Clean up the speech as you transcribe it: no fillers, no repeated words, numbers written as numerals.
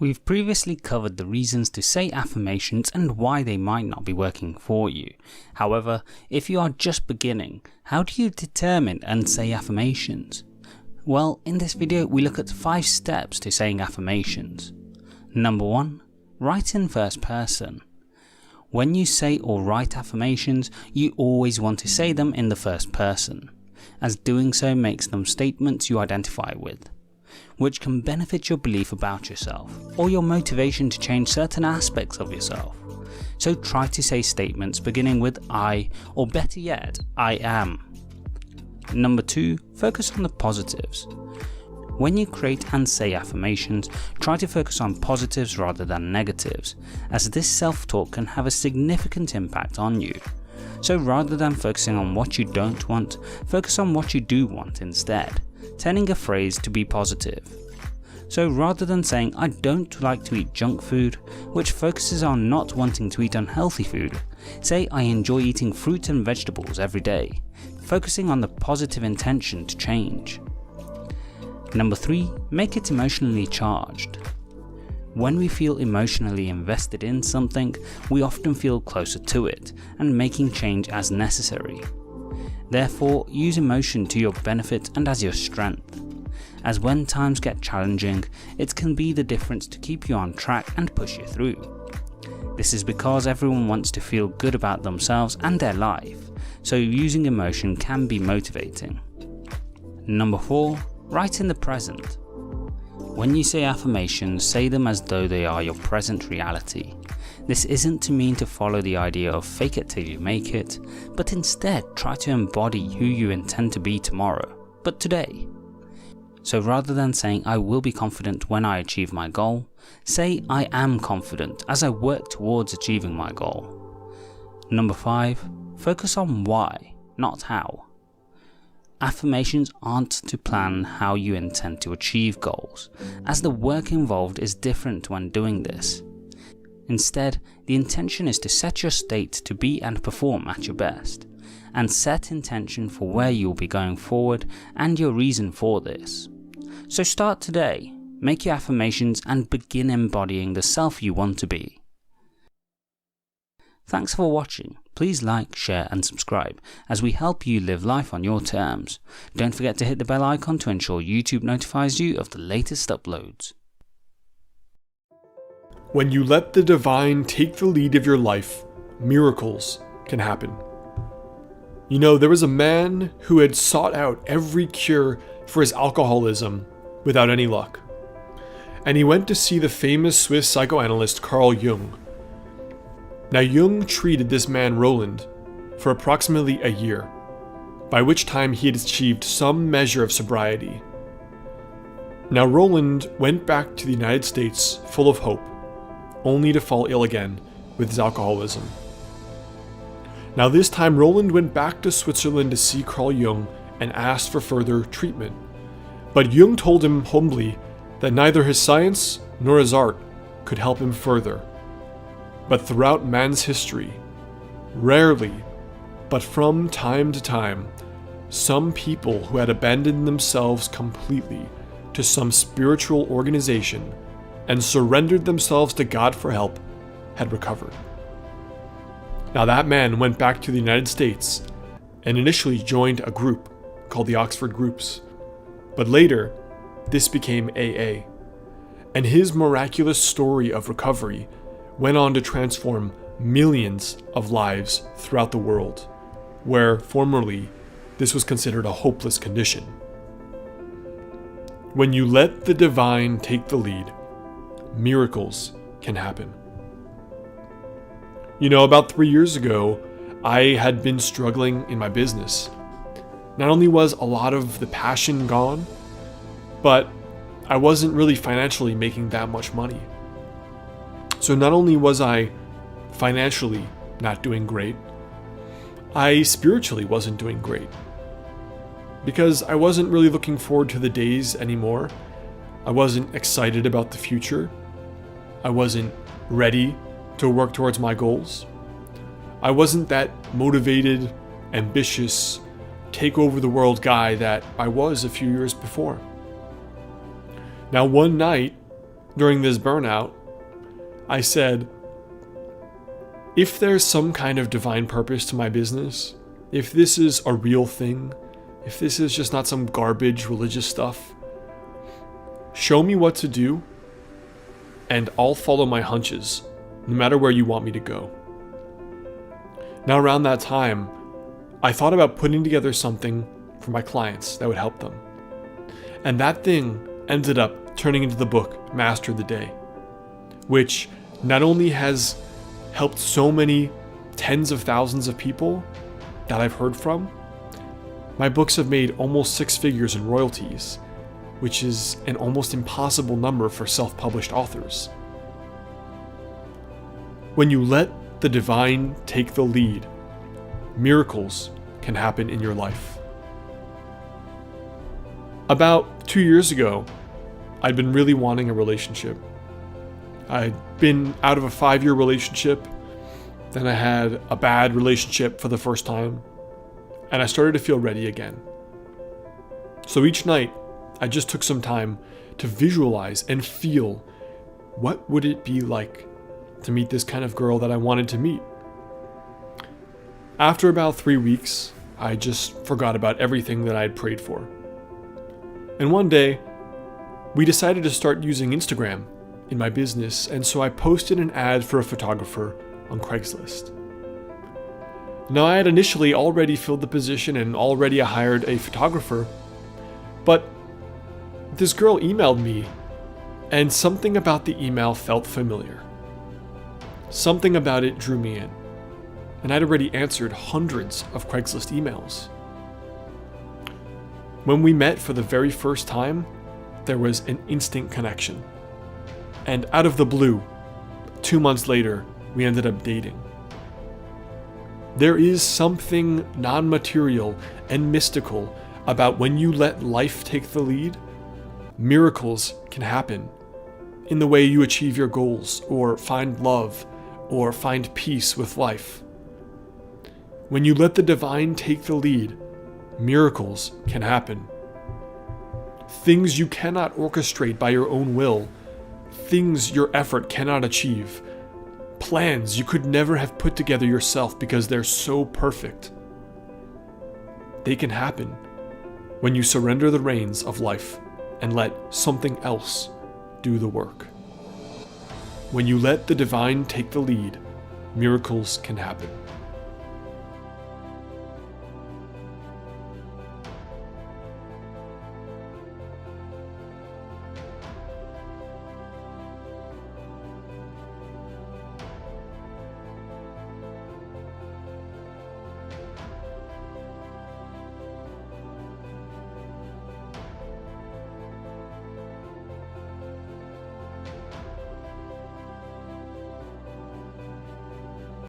We've previously covered the reasons to say affirmations and why they might not be working for you. However, if you are just beginning, how do you determine and say affirmations? Well, in this video we look at 5 steps to saying affirmations. Number 1. Write in first person. When you say or write affirmations, you always want to say them in the first person, as doing so makes them statements you identify with, which can benefit your belief about yourself or your motivation to change certain aspects of yourself. So try to say statements beginning with I, or better yet, I am. Number 2. Focus on the positives. When you create and say affirmations, try to focus on positives rather than negatives, as this self-talk can have a significant impact on you. So rather than focusing on what you don't want, focus on what you do want instead, turning a phrase to be positive. So rather than saying I don't like to eat junk food, which focuses on not wanting to eat unhealthy food, say I enjoy eating fruit and vegetables every day, focusing on the positive intention to change. Number 3. Make it emotionally charged. When we feel emotionally invested in something, we often feel closer to it and making change as necessary. Therefore, use emotion to your benefit and as your strength, as when times get challenging, it can be the difference to keep you on track and push you through. This is because everyone wants to feel good about themselves and their life, so using emotion can be motivating. Number 4. Write in the present. When you say affirmations, say them as though they are your present reality. This isn't to mean to follow the idea of fake it till you make it, but instead try to embody who you intend to be tomorrow, but today. So rather than saying I will be confident when I achieve my goal, say I am confident as I work towards achieving my goal. Number 5. Focus on why, not how. Affirmations aren't to plan how you intend to achieve goals, as the work involved is different when doing this. Instead, the intention is to set your state to be and perform at your best, and set intention for where you will be going forward and your reason for this. So start today, make your affirmations and begin embodying the self you want to be. Thanks for watching. Please like, share and subscribe as we help you live life on your terms. Don't forget to hit the bell icon to ensure YouTube notifies you of the latest uploads. When you let the divine take the lead of your life, miracles can happen. You know, there was a man who had sought out every cure for his alcoholism without any luck. And he went to see the famous Swiss psychoanalyst Carl Jung. Now Jung treated this man Roland for approximately a year, by which time he had achieved some measure of sobriety. Now Roland went back to the United States full of hope, only to fall ill again with his alcoholism. Now this time Roland went back to Switzerland to see Carl Jung and asked for further treatment. But Jung told him humbly that neither his science nor his art could help him further. But throughout man's history, rarely, but from time to time, some people who had abandoned themselves completely to some spiritual organization and surrendered themselves to God for help had recovered. Now that man went back to the United States and initially joined a group called the Oxford Groups, but later this became AA, and his miraculous story of recovery went on to transform millions of lives throughout the world, where formerly this was considered a hopeless condition. When you let the divine take the lead, miracles can happen. You know, about 3 years ago, I had been struggling in my business. Not only was a lot of the passion gone, but I wasn't really financially making that much money. So not only was I financially not doing great, I spiritually wasn't doing great. Because I wasn't really looking forward to the days anymore. I wasn't excited about the future. I wasn't ready to work towards my goals. I wasn't that motivated, ambitious, take over the world guy that I was a few years before. Now one night, during this burnout, I said, if there's some kind of divine purpose to my business, if this is a real thing, if this is just not some garbage religious stuff, show me what to do, and I'll follow my hunches, no matter where you want me to go. Now, around that time, I thought about putting together something for my clients that would help them. And that thing ended up turning into the book, Master the Day, which not only has helped so many tens of thousands of people that I've heard from, my books have made almost 6 figures in royalties, which is an almost impossible number for self-published authors. When you let the divine take the lead, miracles can happen in your life. About 2 years ago, I'd been really wanting a relationship. I'd been out of a 5-year relationship, then I had a bad relationship for the first time, and I started to feel ready again. So each night, I just took some time to visualize and feel what would it be like to meet this kind of girl that I wanted to meet. After about 3 weeks, I just forgot about everything that I had prayed for. And one day, we decided to start using Instagram in my business, and so I posted an ad for a photographer on Craigslist. Now, I had initially already filled the position and already hired a photographer, but this girl emailed me, and something about the email felt familiar. Something about it drew me in, and I'd already answered hundreds of Craigslist emails. When we met for the very first time, there was an instant connection. And out of the blue, 2 months later, we ended up dating. There is something non-material and mystical about when you let life take the lead, miracles can happen in the way you achieve your goals, or find love, or find peace with life. When you let the divine take the lead, miracles can happen. Things you cannot orchestrate by your own will, things your effort cannot achieve, plans you could never have put together yourself because they're so perfect. They can happen when you surrender the reins of life and let something else do the work. When you let the divine take the lead, miracles can happen.